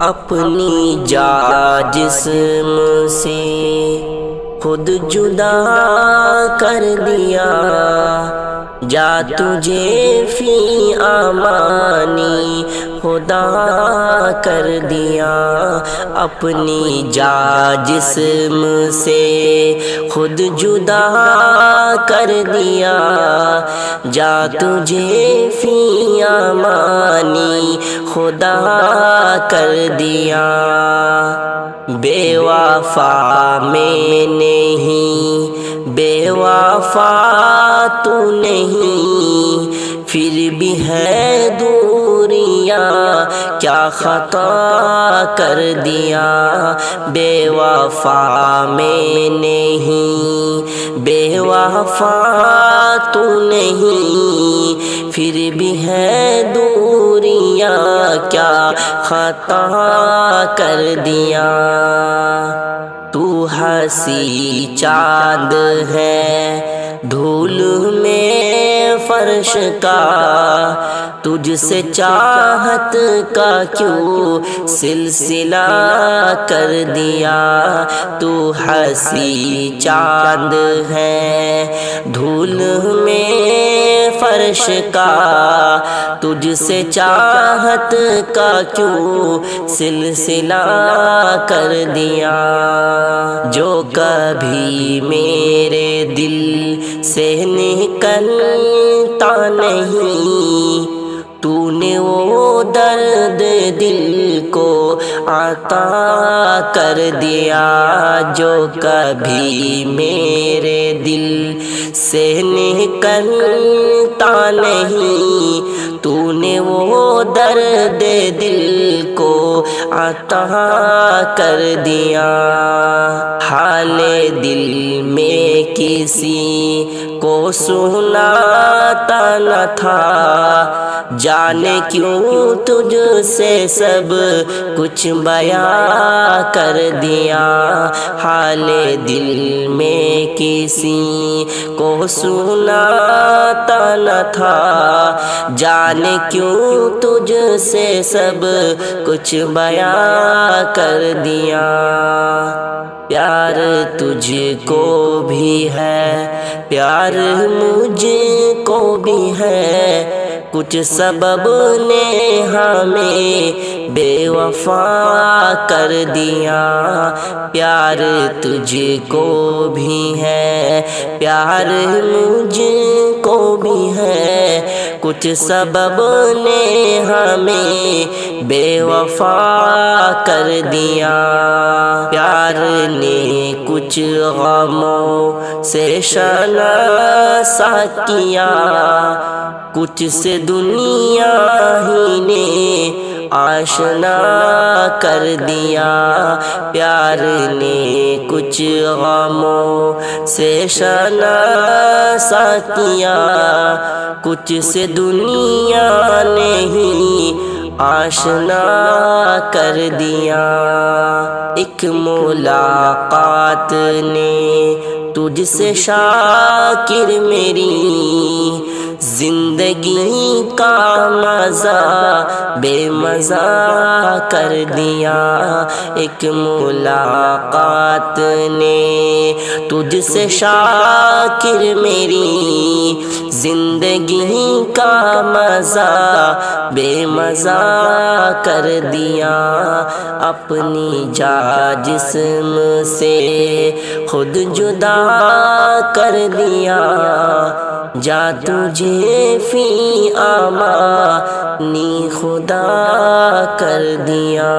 اپنی جا جسم سے خود جدا کر دیا، جا تجھے فی امانی خدا کر دیا۔ اپنی جا جسم سے خود جدا کر دیا، جا تجھے فی امانی خدا کر دیا۔ بے وفا میں نہیں، بے وفا تو نہیں، پھر بھی ہے دوریاں، کیا خطا کر دیا۔ بے وفا میں نہیں، بے وفا تو نہیں، پھر بھی ہے دوریاں، کیا خطا کر دیا۔ تو ہنسی چاند ہے دھول میں فرش کا، تجھ سے چاہت کا کیوں سلسلہ کر دیا۔ تو ہنسی چاند ہے دھول میں فرش کا، تجھ سے چاہت کا کیوں سلسلہ کر دیا۔ جو کبھی میرے دل سے نکلتا نہیں، تو نے وہ درد دل کو عطا کر دیا۔ جو کبھی میرے دل سے نکلتا نہیں، تو نے وہ درد دل کو عطا کر دیا۔ حال دل میں کسی کو سناتا نہ تھا، جانے کیوں تجھ سے سب کچھ بیان کر دیا۔ حال دل میں کسی کو سناتا نہ تھا، جانے کیوں تجھ سے سب کچھ بیان کر دیا۔ پیار تجھ کو بھی ہے، پیار مجھ کو بھی ہے، کچھ سبب نے ہمیں بے وفا کر دیا۔ پیار تجھ کو بھی ہے، پیار مجھ کو بھی ہے، کچھ سبب نے ہمیں بے وفا کر دیا۔ پیار نے کچھ غموں سے شناسا کیا، کچھ سے دنیا ہی نے آشنا کر دیا۔ پیار نے کچھ غموں سے شناسا کیا، کچھ سے دنیا نے ہی آشنا کر دیا۔ ایک ملاقات نے تجھ سے شاکر میری زندگی کا مزہ بے مزہ کر دیا۔ ایک ملاقات نے تجھ سے شاکر میری زندگی کا مزہ بے مزہ کر دیا۔ اپنی جا جسم سے خود جدا کر دیا، جا تجھے فی امانی خدا کر دیا۔